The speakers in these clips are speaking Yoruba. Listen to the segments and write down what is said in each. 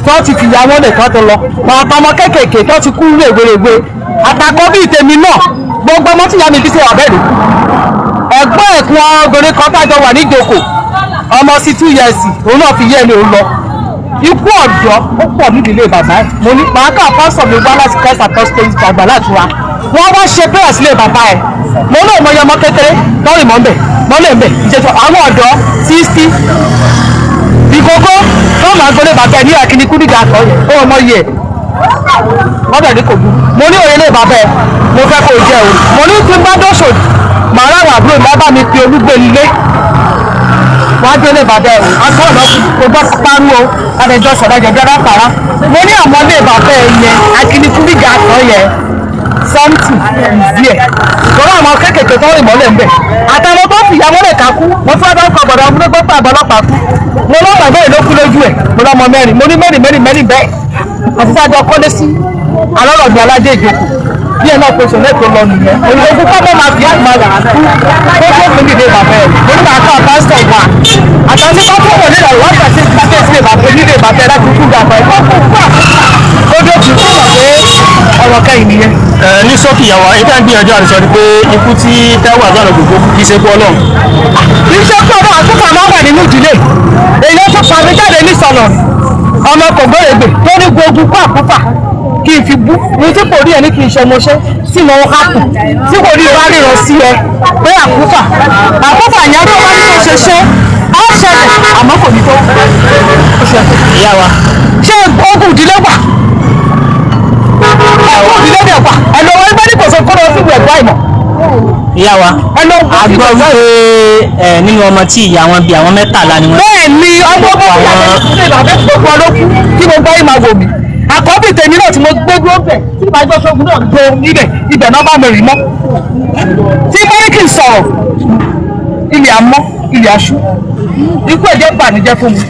tó ti fìyà wọn lè tán tó lọ àwọn ọmọ kéékèèké tó ti kú rèwerèwe àtàkọ́ bíi tèmi náà gbogbo ọmọ tíyá mi bí ṣe wà bẹ́ẹ̀ ni ẹ̀gbọ́n ẹ̀kún obìnrin kan tájọ wà ní ìjòkó ọmọ sí 2 years òun náà fi yé mi òun lọ ikú ọ̀dọ́ ó pọ̀ nídìílé bàbá ẹ̀ mo ní pàákà pásọ̀ mi wá láti Christ Apostolic àgbà láti wa wọ́n wá ṣe bẹ́ẹ̀ sílé bàbá ẹ̀ mo náà mọ iye ọmọ kékeré lọ́rìn mọ́lẹ̀ mbẹ̀ ìjẹ́sọ àwọn ọ̀dọ́ 60 ìkókó tó máa gbọ́lé bàbá ẹ̀ ní àkíníkú nígbà àtọ́ yẹn ó mọ iye wọ́n bẹ̀ ní kò burú mo ní òye lé bàbá ẹ̀ mo fẹ́ kó jẹ́ o mo ní tí bá dọ́ṣọ̀ màá ráwọ̀ àbúrò mi bá mi pe olúgbé ilé wọ́n á délé bàbá ẹ̀ aṣọ ọ̀nà kò gbọ́ párú o adẹjọ́ sọ̀rọ̀ jẹjọ́ rápára mo ní àwọn ilé bàbá ẹ̀ yẹn akíníkú nígbà àtọ́ yẹn sọ́ǹtì díẹ̀ ìtọ́rọ àwọn kéékèèké tó rìn mọ́lẹ̀ ń bẹ̀ àtàwọn tó fìyà mọ́lẹ̀ kákú mo fẹ́ bá ọkọ̀ bọ̀dọ̀ ọmọdé gbọ́pọ̀ àbọ̀lọ́pàá kú mo lọ́pàá bẹ́ẹ̀ ló kú lójú ẹ̀ mo lọ́mọ mẹ́rin mo ní mẹ́rin bẹ́ẹ̀ àti sáájọ kọ́lé sí alọ́lọ́gbìn aládé ìjókòó bí ẹ náà pèsè lẹ́tọ̀ọ́ lọ nìyẹn òyìnbó kọ́kọ́ máa fi àgbà rà kú tó tó fi dìde bàbá ẹ̀ mo ní màá kọ́ pásítọ̀ wà àtàwọn tó tó wọ̀ nílẹ̀ wọ́n pàṣẹ ìgbàgbé sílẹ̀ bàbá onílé bàbá ẹ̀ láti kú bàbá ẹ̀ kódó ti kú bàbá ọ̀rọ̀ kẹ́yìn nìyẹn. Ní sọ́kì ìyàwó ìta ń gbìyànjú àti sọ ni pé ikú tí Táíwò Hassan Ògògó kì í ṣe pọ́ Ọlọ́run. kì í ṣe pé ọmọ àkókò máa wà nínú ìdílé èyí tó pàmì jáde ní sọ̀nà ọmọ kògbóregbè tó ní gbogbo kó àkókò kí n fi bú ní tí kò rí ẹni kì í ṣe ọmọṣẹ́ sí mọ hápù tí kò rí wá ríran sí ẹ pé àkókò ìyá tó wá ní kó ṣe ṣe á ṣẹlẹ̀ àmọ́ kò ní tó Ìyá wa. ṣé ogun ìdílé wà ìdílé dẹ̀ wà ẹ̀lọ́ wọn bá ní kò sọ kọ́nà sí ìwẹ̀ ẹ̀gbá ìmọ̀. Ìyá wa a gbọ́ wípé nínú ọmọ tí ìyá wọn bí àwọn 13 ni wọ́n. bẹ́ẹ̀ ni ọmọ ọmọ ìyá mi ìlànà gbogbo ọlọ́kù tí mo gbọ́ ìmọ̀ wò mí àkọ́bí tèmi náà tí mo gbé dúró bẹ̀ tí ìbá gbọ́ sógun náà gbó ibẹ̀ náà bá mi rìn mọ́ tí mọ́ríkì sọ̀rọ̀ ilẹ̀ àmọ́ ilẹ̀ aṣú ikú ẹ̀jẹ̀ pàníjẹ́ fún mi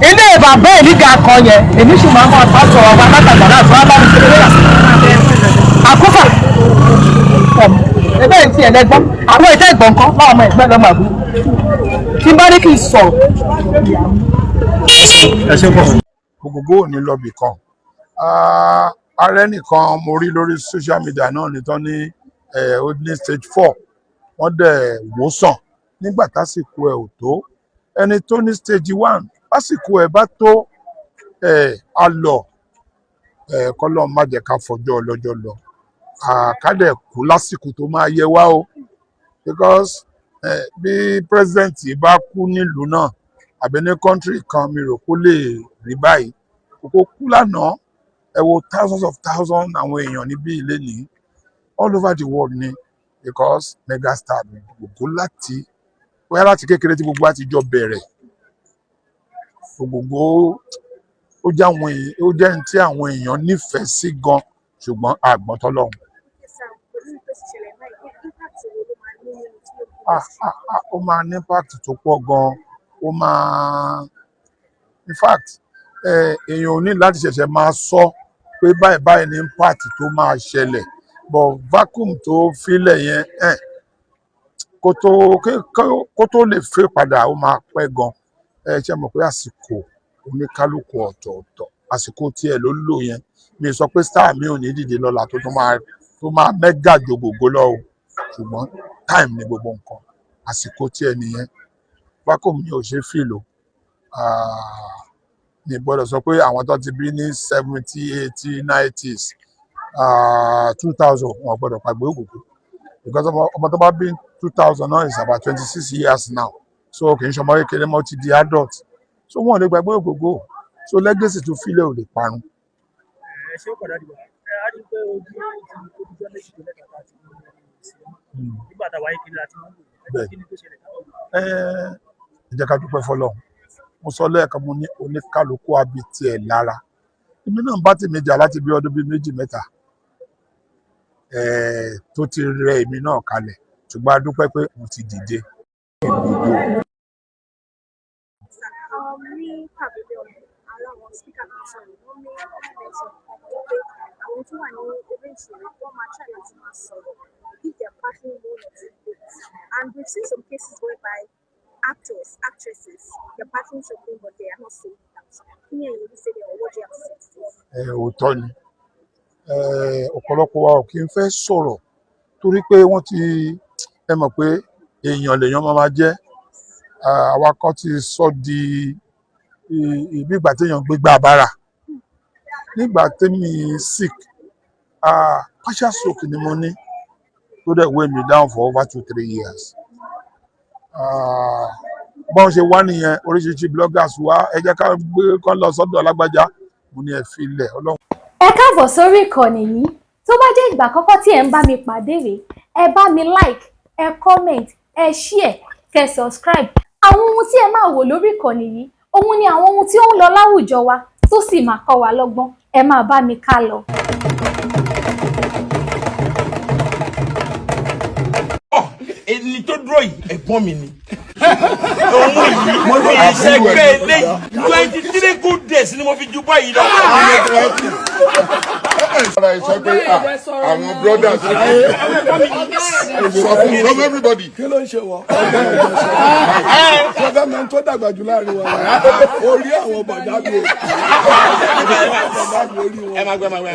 ilé bàbá ẹ̀ nígbà kan yẹn èmi sì máa ń bá a sọ̀rọ̀ ọba látàgbà náà fún abámi kékeré àkófà ẹgbẹ́ ìtì ẹ̀lẹ́gbọ́n àwọn ìtẹ́ ìgbọ̀n kan láwọn ọmọ ẹ̀gbẹ́ lọ́mọ àbúrò tí bá ní kí n sọ̀rọ̀. ẹ ṣe pọ̀. Ògògó ò ní lọ́bì kan ààrẹ nìkan mo rí lórí social media náà nìtàn ní ó ní stage 4 wọ́n dẹ̀ wò sàn nígbà tásìkò ẹ̀ ò tó ẹni tó ní stage 1 lásìkò ẹ̀ bá tó a lọ kọ́lọ́ má jẹ́ ká fọjọ́ ọlọ́jọ́ lọ àkádẹ̀ kú lásìkò tó máa yẹ wá o because bí president bá kú nílùú náà àbí ní country kan mi rò kó lè rí báyìí kókó kú lánàá ẹ wo thousands àwọn èèyàn níbí ilé ní all over the world ni because megastar Ògògó láti kékeré tí gbogbo àti jọ bẹ̀rẹ̀ Ògògó ó jẹ́ ní tí àwọn èèyàn nífẹ̀ẹ́ sí gan ṣùgbọ́n àgbọ̀n tọ́lọ́hún. Ó máa ní impact tó pọ̀ gan ó máa in fact èèyàn ò ní láti ṣẹ̀ṣẹ̀ máa sọ pé báyìí ní impact tó máa ṣẹlẹ̀ but vacuum tó fílẹ̀ yẹn kó tó lè fẹ́ padà ó máa pẹ́ gan ṣe mọ̀ pé àsìkò oníkálukú ọ̀tọ̀ọ̀tọ̀ àsìkò tiẹ̀ ló lò yẹn mi sọ pé star mi ò ní dìde lọ́la tó máa mẹ́gà jo Ògògó lọ o ṣùgbọ́n time ni gbogbo nǹkan àsìkò tiẹ̀ nìyẹn vacuum mi ò ṣe fìlò ní gbọ́dọ̀ sọ pé àwọn tó ti bí ní 70, 80, 90s 2000 wọn gbọ́dọ̀ pàgbé Ògògó because ọmọ tó bá bí 2000 náà is about 26 years now so kì í ṣe ọmọ kékeré mọ́ ti di adult so wọn ò lè gbàgbé Ògògó so legacy tó fílẹ̀ ò lè parun. ṣé ó padà dìbò a rí pé ojú ọjọ́ méjì tó mẹ́ta láti mú nígbà táwa yìí kiri láti mú kí ni tó ṣẹlẹ̀ káwọn. ẹ jẹ́ ká dúpẹ́ fọlọ́run mo sọ lẹ́ẹ̀kan mo ní oníkálukú abi tiẹ̀ lára èmi náà bá tèmi jà láti bí ọdún bíi 2-3 tó ti rẹ èmi náà kalẹ̀ ṣùgbọ́n a dúpẹ́ pé mo ti dìde. ní pavilion aláwọ̀ speaker náà sọ̀rọ̀ wọ́n ní ọ̀pọ̀lọpọ̀ pé àwọn tó wà ní eré ìṣòro wọ́n máa try láti máa sọ̀rọ̀ if they are passing one or two things and we've seen some cases whereby actors, actresses, they're passing something but they are not saying that. Kí ni èyí ṣe lè what do you have to say to this? Òótọ́ ni ọ̀pọ̀lọpọ̀ wa ò kí ń fẹ́ sọ̀rọ̀ torí pé wọ́n ti ẹ mọ̀ pé èèyàn lèèyàn máa jẹ́ àwa kan ti sọ di ìgbà téèyàn gbégbá àbára nígbà tèmi sick partial stroke ni mo ní tó dẹ̀ weigh me down for over 2-3 years. Bọ́n ṣe wá nìyẹn oríṣiríṣi bloggers wá ẹ jẹ́ ká gbé kán lọ sọ́dọ̀ Lágbájá mo ní ẹ fi ilẹ̀ Ọlọ́run. Ẹ káàbọ̀ sórí ìkànnì yìí tó bá jẹ́ ìgbà àkọ́kọ́ tí ẹ̀ ń bá mi pàdé rèé ẹ bá mi like ẹ comment ẹ share kẹ subscribe. Àwọn ohun tí ẹ máa wò lórí ìkànnì yìí òun ni àwọn ohun tí ó ń lọ láwùjọ wa tó sì máa kọ́ wa lọ́gbọ́n ẹ máa bá mi ká lọ. Ẹni tó dúró yìí ẹ̀gbọ́n mi ni. Òun yìí mo fi iṣẹ́ gbé lẹ́yìn 23 good days ni mo fi ju báyìí lọ. Ọ̀rọ̀ ìṣẹ́ pé àwọn brothers sọ fún everybody. Kí ló ń ṣe wọ́n? Ṣọ́dá máa ń tó dàgbà jù láàrin wọn. Orí àwọn bọ̀dá mi ò. Ẹ máa gbẹ máa gbẹ.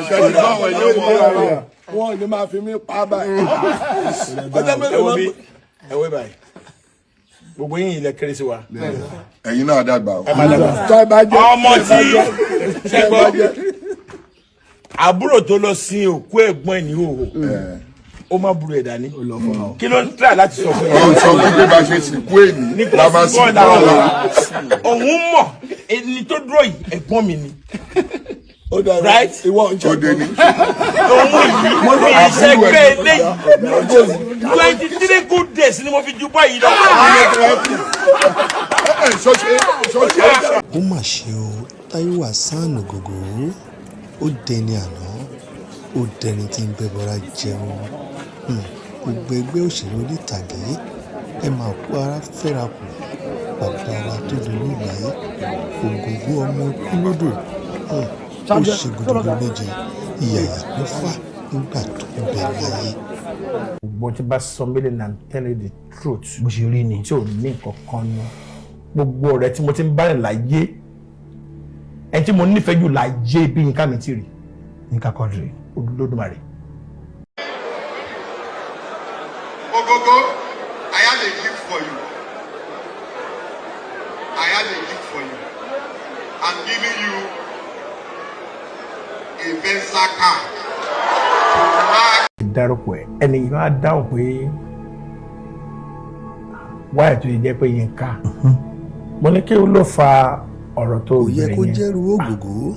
Wọ́n ò ní máa fi mí pa báyìí. Ẹ wé báyìí. Gbogbo yín ilẹ̀ kéré sí wa. Ẹ̀yin náà dàgbà o. Ọmọ tí ṣẹ́gbọ́n àbúrò tó lọ sin òkú ẹ̀gbọ́n ẹ̀ ní òhò ó má burú ẹ̀ dání kí ló ń try láti sọ fún yín. Sọ fún pé bá ṣe sìnkú èmi la máa sìnkú ọ̀la. Òun mọ̀ ẹni tó dúró yìí ẹ̀gbọ́n mi ni. Right? Ìwọ ń Òde ni. Òun yìí mo fi iṣẹ́ gbé lẹ́yìn 23 good days ni mo fi ju báyìí lọ. Ó mà ṣe o Táíwò Hassan Ògògó ó dẹni àná ó dẹni tí ń bẹbọra jẹun gbogbo ẹgbẹ́ òṣèré orí ìtàgé ẹ máa kó ara fẹ́ra kù bàbá wa tó dolú ìgbàyé Ògògó ọmọ ikú lódò ó ṣe gbogbo méje ìyàyà mẹ́fà nígbà tó ń bẹ láyé. Gbogbo tí bá sọ mílíọ̀nù and tell you the truth bó ṣe rí ni tí ò ní nǹkan kan nù gbogbo ọ̀rẹ́ tí mo ti ń bá rìn láyé ẹni tí mo nífẹ̀ẹ́ jù láyé bí Yínká mi ti rí Yínká Quadri Olódùmarè. Ògògó, I have a gift for you. I have a gift for you. I'm giving you a Venza card. Dárúkọ ẹ ẹni yìí wá dáhùn pé wáyà tó yẹ jẹ́ pé Yínká mo ní kí o ló fa ọ̀rọ̀ tó kò yẹ kó jẹ́rú Ògògó.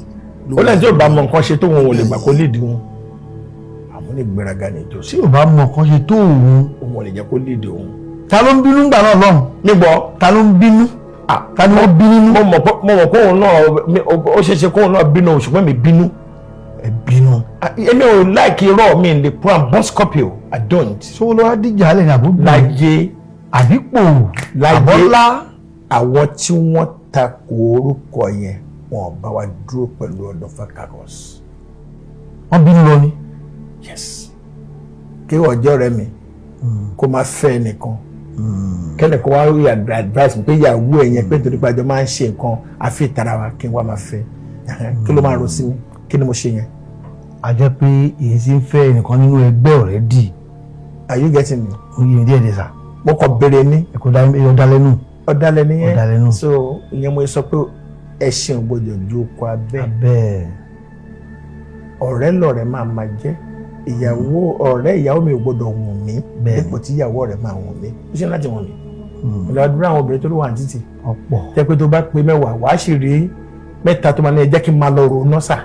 Ó lẹ́yìn tí ò bá mọ nǹkan ṣe tó wọn ò lè gbà kó léèdì wọn àwọn ní gbéraga ní ìjọ tí ò bá mọ nǹkan ṣe tó òun ò lè jẹ́ kó léèdì òun. ta ló ń bínú gbà náà lọ́hùn nígbọ́ ta ló ń bínú ta ni wọ́n bí nínú. mo mọ̀ pé òun náà ó ṣeé ṣe kó òun náà bínú ṣùgbọ́n mi bínú. Ẹ bínú. Èmi ò láìkí irọ́ mi lè kó àbọ̀ Scorpio I don't. Ṣé wọ́n lọ wá díjà lẹ́yìn àbúrò. Láyé àbípò láyé àbọ̀lá. Àwọn tí wọ́n takò orúkọ yẹn wọn bá wa dúró pẹ̀lú Ọ̀dọ̀fà Carlos. Wọ́n bínú lọ ni. Yes. Kí ọjọ́ rẹ mi kó máa fẹ́ nìkan. Kẹ́nìkan wá rí advice pé ìyàwó ẹ̀ yẹn pé nítorí pé àjọ máa ń ṣe nǹkan àfi ìtara wa kí n wá máa fẹ́. Kí ló máa rò sí mi? Kí ni mo ṣe yẹn? A jẹ́ pé èyí tí ń fẹ́ ẹnìkan nínú ẹgbẹ́ already. Are you getting me? Oye díẹ̀ díẹ̀ sà. Mo kàn béèrè ní. Ẹ̀kọ́ ọ̀dàlẹ́nu. Ọ̀dàlẹ́nu yẹn. Ọ̀dàlẹ́nu. So ìyẹn mo sọ pé ẹṣin ò gbọdọ̀ ju oko abẹ́. Abẹ́. Ọ̀rẹ́ lọ̀rẹ́ máa jẹ́. Ọ̀rẹ́ ìyàwó mi ò gbọdọ̀ wù mí. Dípò tí ìyàwó rẹ̀ máa wù mí. Ó ṣe láti wù mí. Ìlọ́dúnrún àwọn obìnrin tó ló wà ní títì. Ọ̀pọ̀. Jẹ́ pé tó bá pé 10 wàá sì rí 3 tó máa ní ẹ jẹ́ kí n máa lọ ro nọ́sà.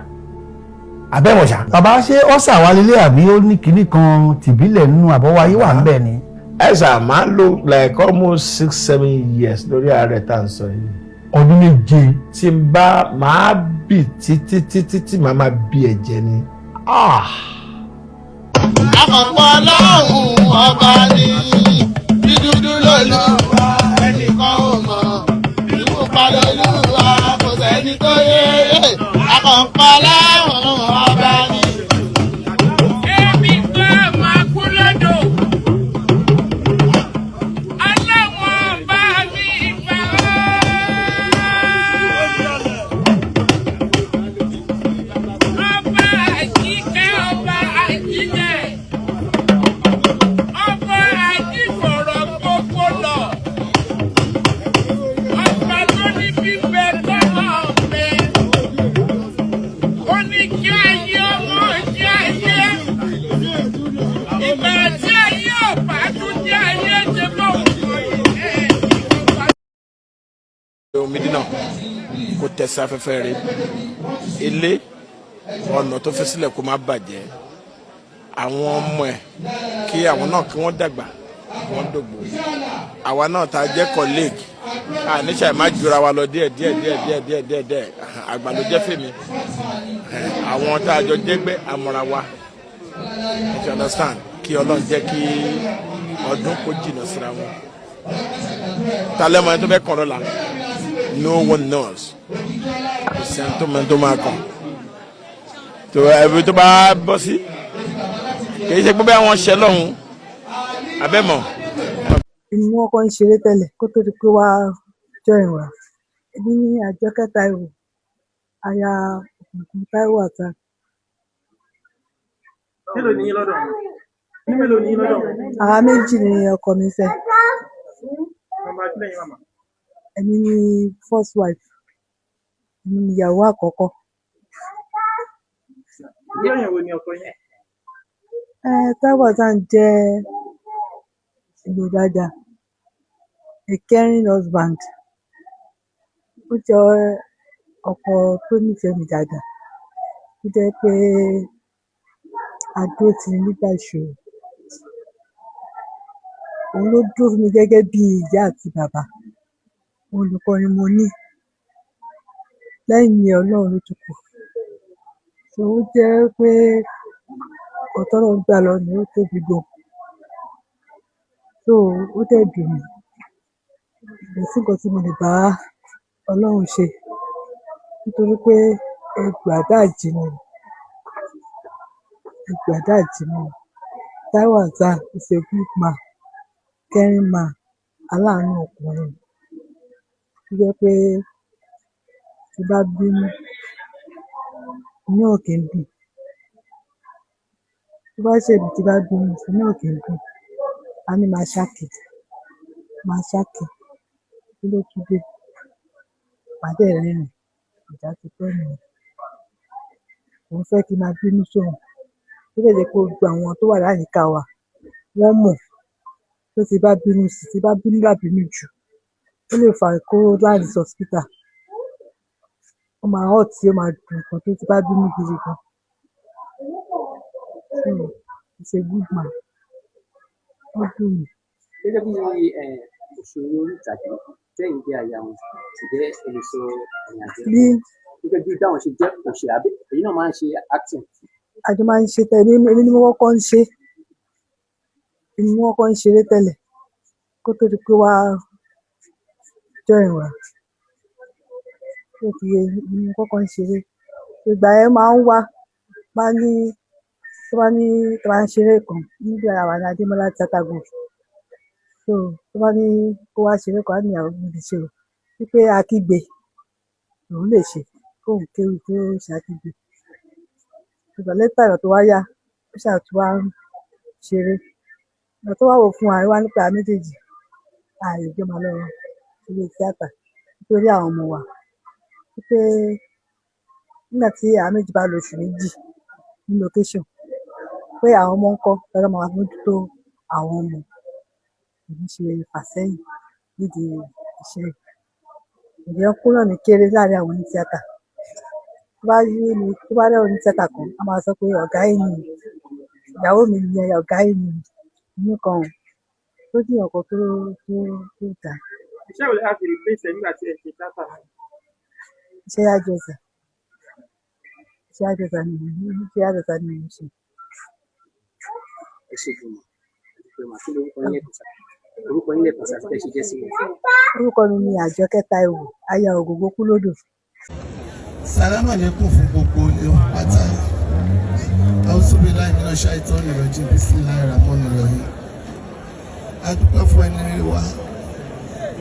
Abẹ́wọ̀nsá. Bàbá ṣé ọ̀sà wa lélẹ̀ àbí ó ní kinní kan tìbílẹ̀ nínú àbọ̀wáyé wà ń bẹ̀ ni. Ẹ̀sà máa lò like almost 6-7 years lórí ààrẹ tá à ń sọ yìí. Ọdún méje. Tí n bá máa bì títí màá máa bí ẹ̀jẹ̀ ni. Àkọ́kọ́ Ọlọ́run ọba ni dídúdú lọ́lọ́wọ́ ẹnìkan ò mọ̀ ìwò palọ́lọ́wọ́ kò sẹ́ni tó yé àkọ́kọ́ Ọlọ́run ọba ni. Èmi tó máa kú lọ́dọ̀ aláwọ̀ bá mi gbà ó. Omidina kó tẹ̀sí afẹ́fẹ́ rẹ̀ ilé ọ̀nà tó fi sílẹ̀ kó má bàjẹ́ àwọn ọmọ ẹ̀ kí àwọn náà kí wọ́n dàgbà wọ́n dògbò àwa náà tá a jẹ́ colleague àníṣe má jura wa lọ díẹ̀ àgbà ló jẹ́ fèmí àwọn tá a jọ jẹ́gbẹ́ àmọ́ra wa you understand kí Ọlọ́run jẹ́ kí ọdún kó jìnnà síra wọn talẹ́ mọ́ ẹni tó fẹ́ kàn lọ́la no one knows kò sí ẹni tó mọ ẹni tó máa kàn tó ẹbí tó bá bọ́ sí kì í ṣe pé bẹ́ẹ̀ wọ́n ṣẹ lọ́hùn abẹ́mọ̀. Èmi wọn kọ́ ń ṣeré tẹ́lẹ̀ kó tó di pé wá join wa. Èmi ní Àjọkẹ́ Táíwò aya Òkùnkùn Táíwò àtà. Mélòó ni yín lọ́dọ̀ wọn? Ní mélòó ni yín lọ́dọ̀ wọn? Àwa méjì ni ọkọ mi fẹ́. Ọmọ akílẹ̀ yín màmá. Èmi ni first wife. Èmi ni ìyàwó àkọ́kọ́. Ìyá yẹn wo ni ọkọ yẹn? Táíwò àtà ń jẹ́ ìlú dáadáa. A caring husband. Ó jẹ́ ọkọ tó nífẹ̀ẹ́ mi dáadáa. Ó jẹ́ pé àdúró ti nígbà ìṣòro. Òun ló dúró fún mi gẹ́gẹ́ bí ìyá àti bàbá. Olùkọ́ ni mo ní. Lẹ́yìn Ọlọ́run ló tún kù. So ó jẹ́ pé ọ̀tọ́rọ̀ gbà lọ ni ó tóbi gan. So ó dẹ̀ dùn mí. Kò sí nǹkan tí mo lè bá Ọlọ́run ṣe nítorí pé ẹgbàá àjìnà Táíwò àtà is a good man, caring man, aláàánú ọkùnrin. Ó jẹ́ pé tí bá bínú inú ò kí ń dùn. Tó bá ṣèbí tí bá bínú inú ò kí ń dùn. A ní máa ṣákì kí ló tún dé. Màá dẹ̀ rẹ́rìn ìjà ti pẹ́ nìyẹn. Òun fẹ́ kí n máa bínú sóhun. Ó lè jẹ́ pé gbogbo àwọn tó wà láyìíká wa wọ́n mọ̀ pé tí bá bínú lábínú jù ó lè fa kó láti hospital. Ó máa hot tí ó máa dùn nǹkan tó ti bá bínú gidi gan. So it's a good man. Ó dùn mí. Gẹ́gẹ́ bí òṣèré orí ìtàgé tẹ́yìn jẹ́ aya wọn ṣùgbọ́n èso ìrìnàjò gẹ́gẹ́ bí dáwọn ṣe jẹ́ òṣèré àbí èyí náà máa ń ṣe acting. Àjọ máa ń ṣe tẹ́lẹ̀ èmi ni mo kọ́kọ́ ń ṣe. Èmi ni wọ́n kọ́ ń ṣeré tẹ́lẹ̀ kó tó di pé wá join wa. Ó ti yé èmi ni mo kọ́kọ́ ń ṣeré. Ìgbà yẹn máa ń wá tó bá ń ṣeré kan níbi àwa ní Adémọ́lá Theatre Group. So tó bá ní kó wá ṣeré kan á ní àwọn ọmọdé ṣe o. Wípé akígbe lòun lè ṣe kóun kéwì tó ṣàkígbe. Ṣùgbọ́n lẹ́tà ìgbà tó wá yá ó ṣàtún wá ń ṣeré. Ìgbà tó wá wò fún wa wá nípa méjèèjì a lè jọ máa lọ ilé tíátà nítorí àwọn ọmọ wa. Wípé nígbà tí àwọn méjì bá lo oṣù méjì ní location pé àwọn ọmọ ń kọ́ lọ́dọ̀ máa mójútó àwọn ọmọ. Èmi ṣe fàsẹ́yìn nídìí iṣẹ́ yìí. Ǹjẹ́ kúrò ní kéré láàrin àwọn onítíátà. Tó bá rẹ́ onítíátà kan a máa sọ pé ọ̀gá yìí ni ìyàwó mi ni ọ̀gá yìí ni inú kan ò tó jẹ́ ọkọ̀ tó dà. Iṣẹ́ wo lè á fi replace ẹ nígbà tí ẹ ṣe tíátà náà? Iṣẹ́ hairdresser ni mo ṣe. Ẹ ṣe fún mi. Kí lorúkọ yín lẹ́kọ̀ọ́ sáà? Orúkọ yín lẹ́kọ̀ọ́ sáà ti fẹ́ ṣe jẹ́ sí mi. Orúkọ mi ni Àjọkẹ́ Táíwò aya Ògògó Kúlódò. Sàlámà lẹ́kùn fún gbogbo ilé pátá. Àwùsùnbí láì nínú ṣáìtọ́ ìrọ̀jì bí sí láìra mọ́nà lọ́yìn. A dúpẹ́ fún ẹni rí wa.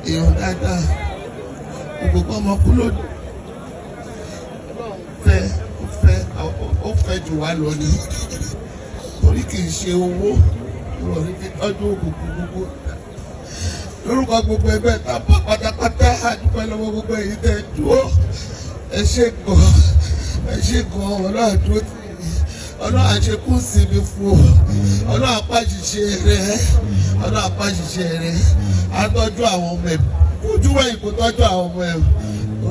Èèyàn dáadáa. Ògògó ọmọ Kúlódò. Ó fẹ́ jù wá lọ ní. Torí kì í ṣe owó. Ìrọ̀lẹ́ ti tọ́jú Ògògó gbogbo. Lórúkọ gbogbo ẹgbẹ́ ta bọ́ pátápátá. A dúpẹ́ lọ́wọ́ gbogbo èyí tẹ́ dúró. Ẹ ṣé gan ọlọ́run àdúró tì í ọlọ́run àṣekú sinmi fún ọ ọlọ́run apáṣiṣẹ́ rẹ àtọ́jú àwọn ọmọ ẹ̀ ojú wẹ̀yìn kò tọ́jú àwọn ọmọ ẹ̀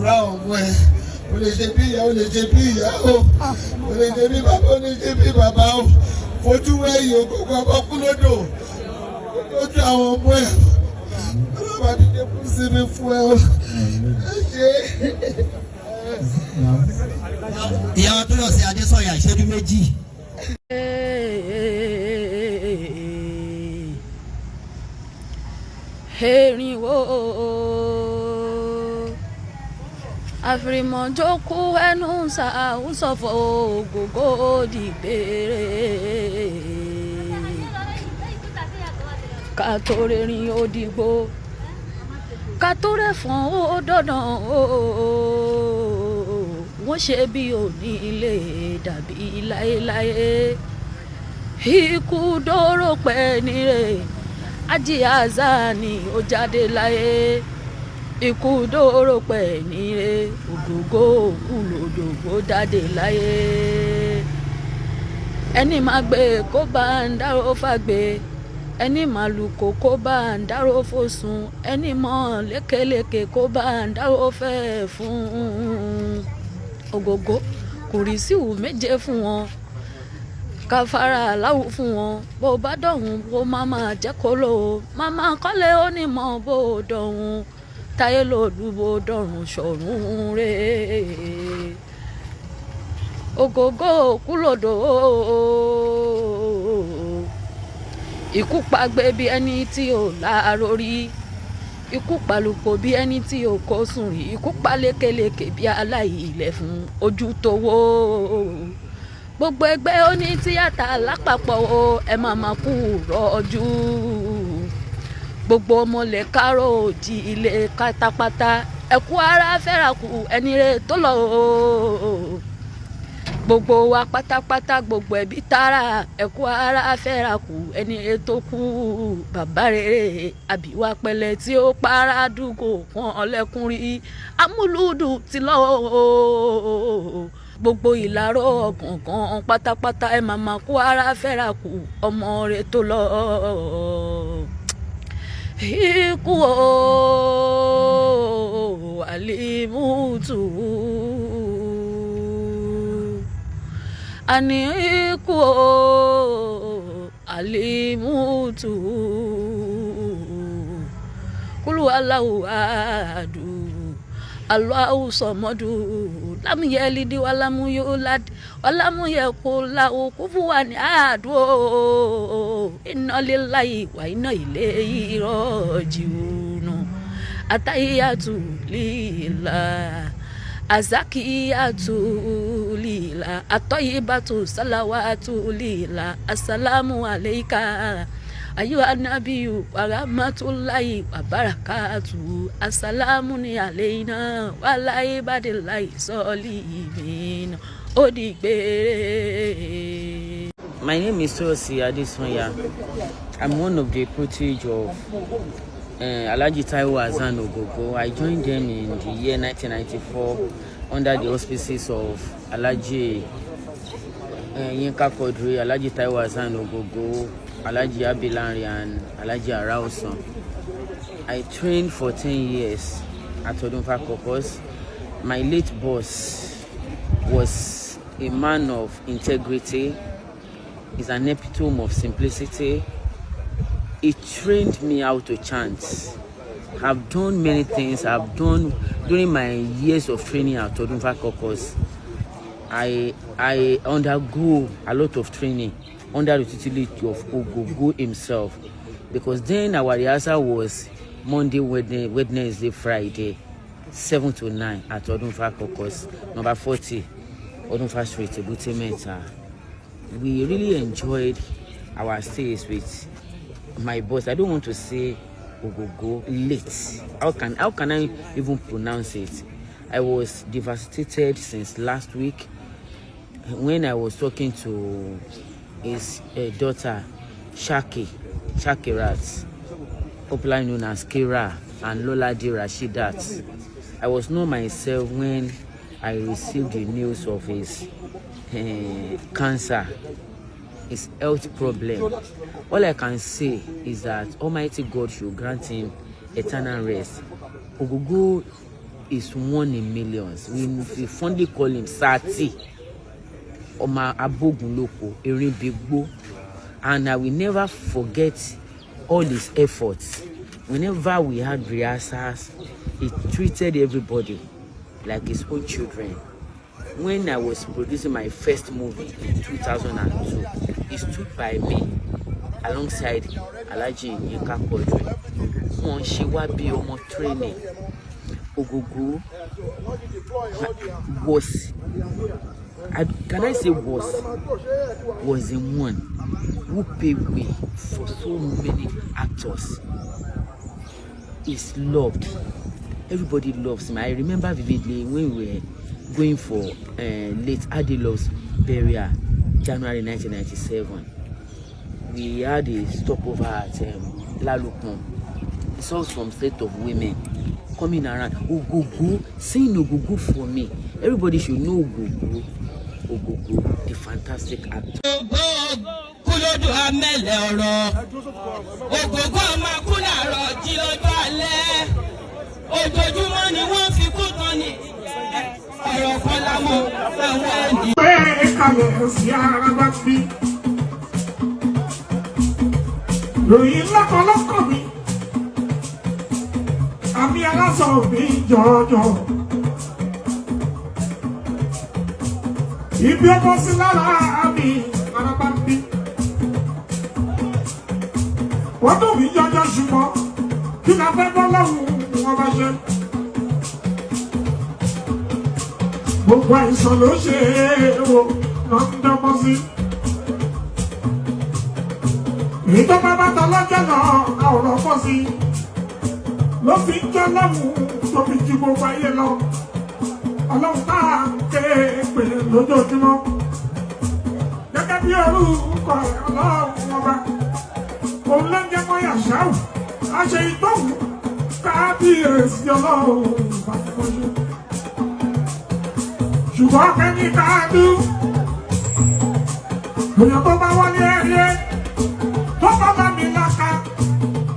rà àwọn ọmọ ẹ̀ o lè ṣe bí ìyá o lè ṣe bí ìyá o lè ṣe bí bàbá o lè ṣe bí bàbá o fojú wẹ̀yìn ògógó ọmọ kú lódò tọ́jú àwọn ọmọ ẹ̀ ọlọ́ba dídé kú sí mi fún ẹ o ṣe. ìyá wa tó lọ sí Adésọyà ìṣẹ́jú méjì. erinwo àfìrìmọ̀jókù ẹnu ṣàwùsọ̀fọ̀ ògógó dìgbére ká tó rìnrìn òdìgbò ká tó rẹ̀fọ̀n ó dandan wọ́n ṣe bí òní ilé dàbí láéláé ikú dóró pẹ́ nírè Ají Azani ó jáde láyé ikú dóró pẹ̀ níre ògógó òkúlòdò ó jáde láyé ẹni máa gbé kó bá ń dárò fàgbé ẹni máa lùkò kó bá ń dárò fòsùn ẹni mọ̀ lékeleke kó bá ń dárò fẹ́ fún ògógó kùrìsíù méje fún wọn káfárà aláwọ̀ fún wọn bó bá dọ̀hún bó máa jẹ́ kó lò ó máma kọ́lé onímọ̀ bó dọ̀hún táyé lòlú bó dọ̀rùn ṣọ̀run rè ògógó kúlòdò ikú pàgbé bí ẹni tí ò láàárọ̀ rí ikú pàlùpọ̀ bí ẹni tí ò kó sùn rí ikú palékeleke bí aláìlẹ̀ fún ojú tó wó gbogbo ẹgbẹ́ oní tíátà lápapọ̀ o ẹ máa kú rọ́jú gbogbo ọmọlẹ̀ kárò òjì ilé pátápátá ẹ̀kú ara fẹ́ra kù ẹni rẹ̀ tó lọ o gbogbo wa pátápátá gbogbo ẹbí tààrà ẹ̀kú ara fẹ́ra kù ẹni rẹ̀ tó kú bàbá rere àbíwá pẹ̀lẹ́ tí ó para dùgò kan ọlẹ́kùn rí amúlùdù ti lọ o gbogbo ìlàró ọ̀kọ̀ọ̀kan pátápátá ẹ máa kó ara fẹ́ra kù ọmọ rẹ̀ tó lọ ikú o àlìmútù àní ikú o àlìmútù kúlù aláwù àdù Allahu Samadu lam yalid wa lam yulad wa lam yakul lahu kufuwan ahad inna lillahi wa inna ilayhi raji'un atahiyatu lillah azakiyatu lillah at-tayyibatu salawatu lillah assalamu alayka ayuha nabiyu wa rahmatulahi wa barakatu asalamu ni aleina wala ibadillahi solimin odigbe. My name is Toyosi Adesanya. I'm one of the protege of Alhaji Taiwo Hassan Ogogo. I joined them in the year 1994 under the auspices of Alhaji Yinka Quadri, Alhaji Taiwo Hassan Ogogo, Alhaji Abilanri and Alhaji Arauson. I trained for 10 years at Odunfa Caucus. My late boss was a man of integrity. He's an epitome of simplicity. He trained me how to chant. I've done many things. I've done during my years of training at Odunfa Caucus. I undergo a lot of training under the tutelage of Ogogo himself, because then our rehearsal was Monday, Wednesday, Friday, 7 to 9 at Odunfa Caucus, number 40, Odunfa Street, Ebute Metta. We really enjoyed our stays with my boss. I don't want to say Ogogo late. How can I even pronounce it? I was devastated since last week when I was talking to his daughter Shakirat, popularly known as Kira, and Lola Di Rashidat. I was not myself when I received the news of his cancer, his health problem. All I can say is that Almighty God should grant him eternal rest. Ogogo is one in millions. We fondly call him Sati. Oma Abogunloko, Erin Bigbo. And I will never forget all his efforts. Whenever we had rehearsals, he treated everybody like his own children. When I was producing my first movie in 2002, he stood by me alongside Alhaji Yinka Quadri. Wọ́n ṣe wá bí ọmọ training. Ogogo was, can I say was the one who paved way for so many actors. He's loved. Everybody loves him. I remember vividly when we were going for late Adelo's burial, January 1997. We had a stopover at Lalukon. We saw some set of women coming around. Ogogo, saying Ogogo for me. Everybody should know Ogogo. Ogogo, the fantastic actor. Kúlódù amẹ́lẹ̀ ọ̀rọ̀. Ògògó ọmọ kúlàrọ̀ jí lójú alẹ́. Ojoojúmọ́ ni wọ́n fi kú tán ni. Ọ̀rọ̀ kan lámọ̀ àwọn ẹni. Pé kalẹ̀ sí ara bá fi. Ròyìn lọ́kọ̀lọ́kọ̀ mi. Àmì aláṣọ mi jọjọ. Ibi ọmọ sí lára àmì ara bá fi. Wọ́n tó mi jọjọ ṣùgbọ́n kí la fẹ́ bọ́ lọ́hùn wọn bá ṣe. Gbogbo àìsàn ló ṣe é wo lọ ń dọ́gbọ́n sí. Èyí tó bá bàtà lọ́jọ́ náà àwòrán pọ̀ sí. Ló fi ń jọ lọ́hùn tó fi ju gbogbo ayé lọ. Ọlọ́run tá a ké pè lójoojúmọ́. Gẹ́gẹ́ bí orúkọ rẹ̀ ọlọ́run ọba. Òun ló ń jẹ́ mọ́yà ṣáù. A ṣe ìtọ́wù kábíyèsí ọlọ́run ìbàdàn. Ṣùgbọ́n kẹ́ni káàdú. Èèyàn tó bá wọlé ẹ̀rí tó bá bá mi láka.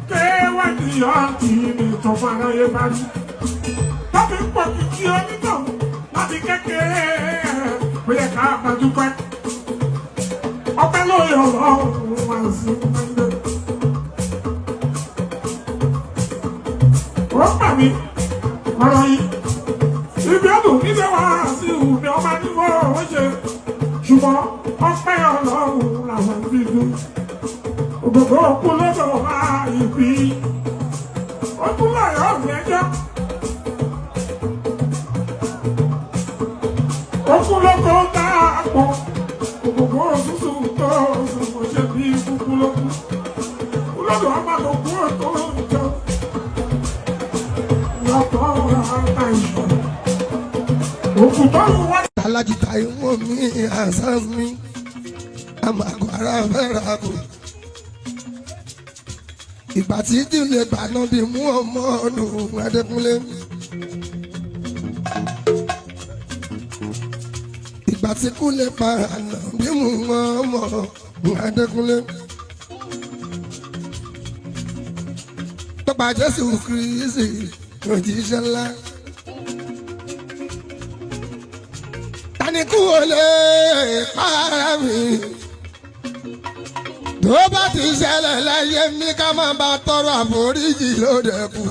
Kéwàdí ọ̀tí ni ìtọ́fọ́ aráyé bá rí. Tọ́bí pọ̀ kìkì onítọ̀ láti kékeré ó yẹ ká bá dúpẹ́. Ọpẹ́ lóye ọlọ́run wá sí ẹgbẹ́. Ó gbà mí ọ̀rọ̀ yìí. Ibi ọdún níbẹ̀ wá sí ìhùmí ọba níwọ̀ ó ṣe. Ṣùgbọ́n ọpẹ́ ọlọ́run làwọn fi dùn. Ògògó kú lọ́dọ̀ wá ìbí. Ó tún láyọ̀ ọ̀gbìn ẹjọ́. Ó kú lọ́kọ̀ ó dá àpò. Ògògó òṣùṣù tó òṣùṣù ṣe bí kúkú lókù. Kú lọ́dọ̀ ọba tó kú ètò ìjọ. Lọ́kọ̀ ọ̀rọ̀ àìsàn. Òkú tó ń wá. Alájí Táíwò mi àṣàf mi àmàgò ara fẹ́ra kù. Ìgbà tí ìdílé gbaná bí mú ọmọ ọdún Adékúnlé. Ìgbà tí Kúnlé pa àná bí mú ọmọ Adékúnlé. Tọ́pa Jésù Kristi òjíṣẹ́ ńlá. Tani kú olè para mi. Tó bá ti ṣẹlẹ̀ láyé mi ká máa bá tọrọ àforíjì lóde kú.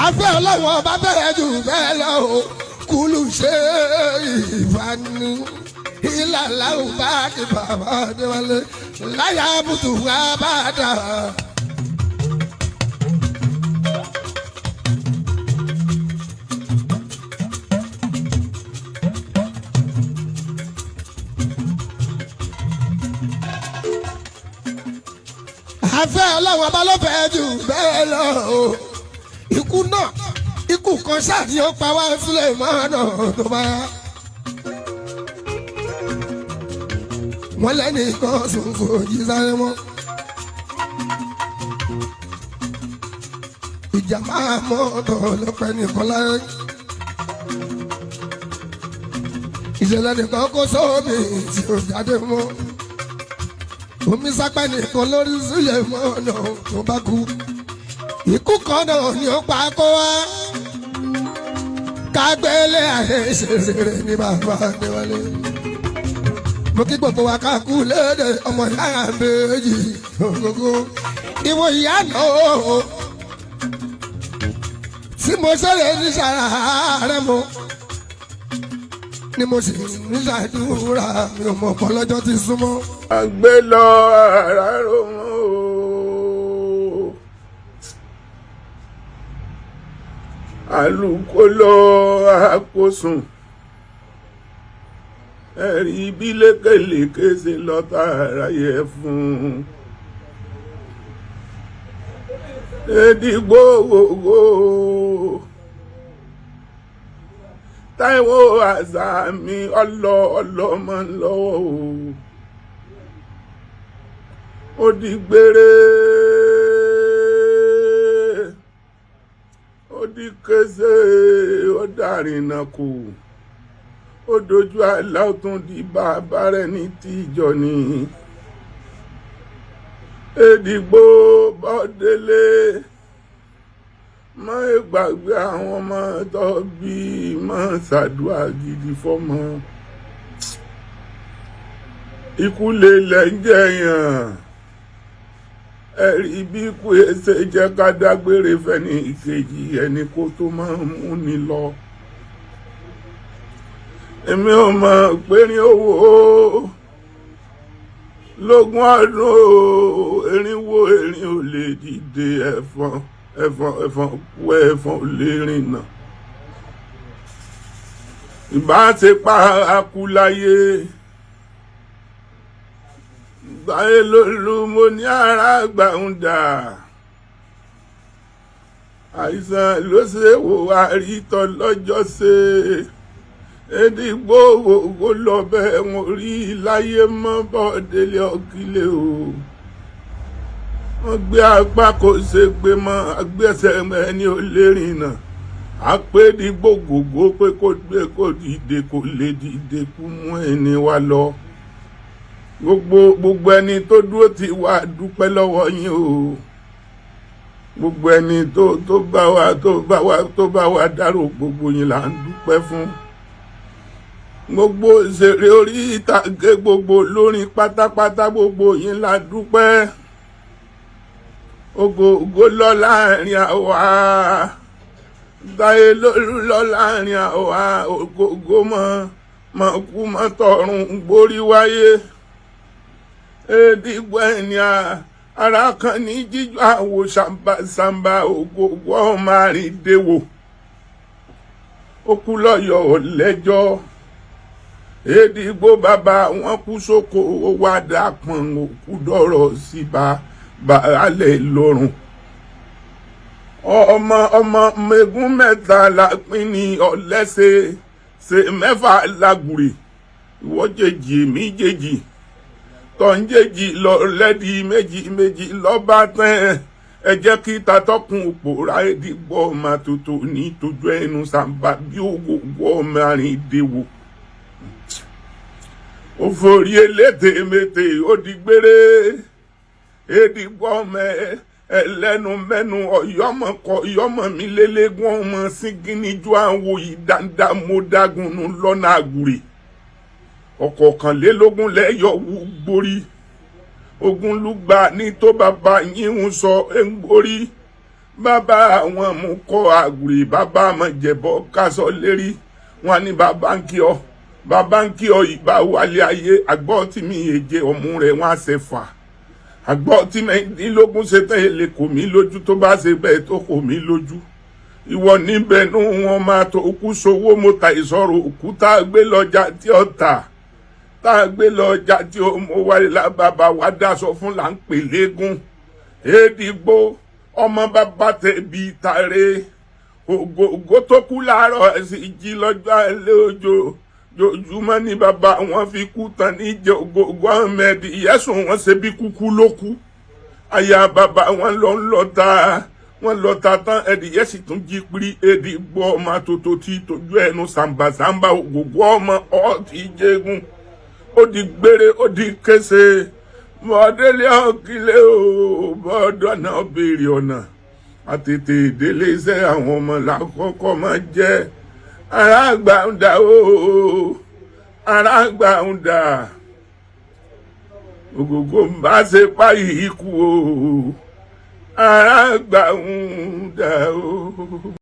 Àfẹ́ ọlọ́wọ́ bá bẹ̀rẹ̀ jù bẹ́ẹ̀ lọ o. Kúlù ṣe ìfani. Ìlàlá ò bá kí bàbá Adéwálé. Láyà bùtù wá bá dà. Àfẹ́ ọlọ́wọ́ bá ló fẹ́ jù bẹ́ẹ̀ lọ o. Ikú náà ikú kan ṣáàtì ó pa wá sílẹ̀ mọ́nà tó bá yá. Wọ́n lẹ́ni kan ṣòfò jí sáré mọ́. Ìjàmbá mọ́tò ló pẹ́ nìkan láyé. Ìṣẹ̀lẹ̀ nìkan kó sómi tí ò jáde mọ́. Omi sápẹ́ nìkan lórí sílẹ̀ mọ́ ọ̀nà tó bá kú. ikú kan náà ni ó pa kó wá kágbélé ayé ìṣeré ní bàbá Adéwálé. Mo kí gbogbo wa ká kú léde ọmọ ìyá méjì ògógó ìwọ ìyá náà tí mo ṣẹlẹ̀ ní sàrà rẹ mo ni mo sì ní ṣàdúrà mi ò mọ̀ pọ̀ lọ́jọ́ ti súnmọ́. àgbẹ̀ lọ ara rò mọ́ o. àlùkò lọ àkósùn ẹ̀rí bí lékèlékè ṣe lọ́tà aráyé fún Èdìgbò gbogbo Táíwò Àṣàmì ọlọ́mọ lọ́wọ́ ó di gbére ó di kése ó dàrínà kù ó dojú àlá ó tún di bàbá rẹ̀ ní tìjọ ni Èdìgbò bọ́délé má gbàgbé àwọn ọmọ tó bí má ṣàdúrà gidi fọ́mọ ikú lè lẹ́jẹ̀yàn ẹ̀rí bí ikú ẹsẹ̀ jẹ́ ká dágbére fẹ́ni ìkejì ẹni kó tó máa mú ni lọ èmi ò mọ̀ pé ní owó lógún ọdún erinwó erin ò lè dìde ẹ̀fọn kú ẹ̀fọn ò lè rìnà ìbá ti pa akúláyé gbáyé lólu mo ní ara gbàǹdà àìsàn ló ṣe wò àrítọ́ lọ́jọ́ ṣe Èdìgbò gbogbo lọ bẹ́ẹ̀ wọn rí láyé mọ́ Bọ́délé Ọ̀kílẹ̀ o wọ́n gbé apá kò ṣe gbé mọ́ agbésẹ̀ ẹni ò lè rìnà àpèdìgbò gbogbo pé kó gbé kó dìde kó lè dìde kú mú ẹni wá lọ gbogbo ẹni tó dúró ti wá dúpẹ́ lọ́wọ́ yín o gbogbo ẹni tó bá wa dárò gbogbo yín là ń dúpẹ́ fún gbogbo ìṣeré orí ìtàgé gbogbo lórin pátápátá gbogbo yín la dúpẹ́ ògo lọ láàrin àwa Táyé Lolú lọ láàrin àwa ògo mọ kú mọ tọrùn gborí wáyé Èdìgbò ẹni ara kan ní jíjọ àwò sàmbà ògo ọmọ àrídéwò ó kú lọ́yọ̀ọ́ lẹ́jọ́ Èdìgbò bàbá wọn kú sóko wá dàpọ̀n òkú dọ̀rọ̀ sí baálẹ̀ lọ́rùn ọmọ mẹ́gún mẹ́ta la pín ní ọ̀lẹ́sẹ̀ ṣe mẹ́fà lágùrè ìwọ́jèjì èmi jèjì tọ́njèjì lọ lẹ́dí méjì lọ́ba tán ẹ jẹ́ kí tatọ́kùn òpòrá Èdìgbò ọmọ tuntun ní tójú ẹnu sàǹbà bí ògògó ọmọ àrìndéwò ó forí eléte mete ó di gbére Èdìgbò ọmọ ẹlẹ́nu mẹ́nu ọ̀yọ́mọ̀ mi lélẹ́gùn ọmọ sígínníjú àwọn ìdáńdá mo dágunnu lọ́nà àgùrè ọ̀kọ̀ọ̀kànlélógún lẹ́yọ̀ wú gborí ogun lùgbà ní tó bàbá yín sọ ń gborí bàbá àwọn mú kọ́ àgùrè bàbá àmọ̀jẹ̀bọ̀ kásọ̀ lérí wọn ní bàbá ń kí ọ ìbá wálé ayé àgbọ̀ tí mi èjè ọ̀mú rẹ̀ wọ́n á ṣe fà àgbọ̀ tí mẹ́rìndínlógún ṣe tán èlé kò mí lójú tó bá ṣe bẹ́ẹ̀ tó kò mí lójú ìwọ níbẹ̀ nú wọn máa tó kú sowó mo ta ìsọ̀rọ̀ òkú tá a gbé lọ́jà tí ó tà tá a gbé lọ́jà tí ó mọ wáyé lábàbà wá dáṣọ fún là ń pè légún Èdìgbò ọmọ bàbá tẹ̀bi tàre ògógó tó kú láàárọ̀ ẹ̀sìn jí lọ́jọ́ alẹ́ jojúmọ́ ní bàbá wọn fi kú tán níjẹ́ ògógó Ahmed ìyẹ́sùn wọn ṣe bí kúkú ló kú aya bàbá wọn lọ ta tán ẹdìyẹ sì tún jí pírí Èdìgbò ọmọ àtòtò tí tójú ẹnu sàmbàsàmbà ògógó ọmọ ọtí jẹgùn ó di gbére ó di kése Bọ́délé Ọ̀kílẹ̀ o bọ́dọ̀ náà béèrè ọ̀nà àtètè délé iṣẹ́ àwọn ọmọ làkọ́kọ́ máa jẹ́ aráàgbà ń dà ó aráàgbà ń dà ògògó ń bá ṣe páyì ikú o aráàgbà ń dà ó.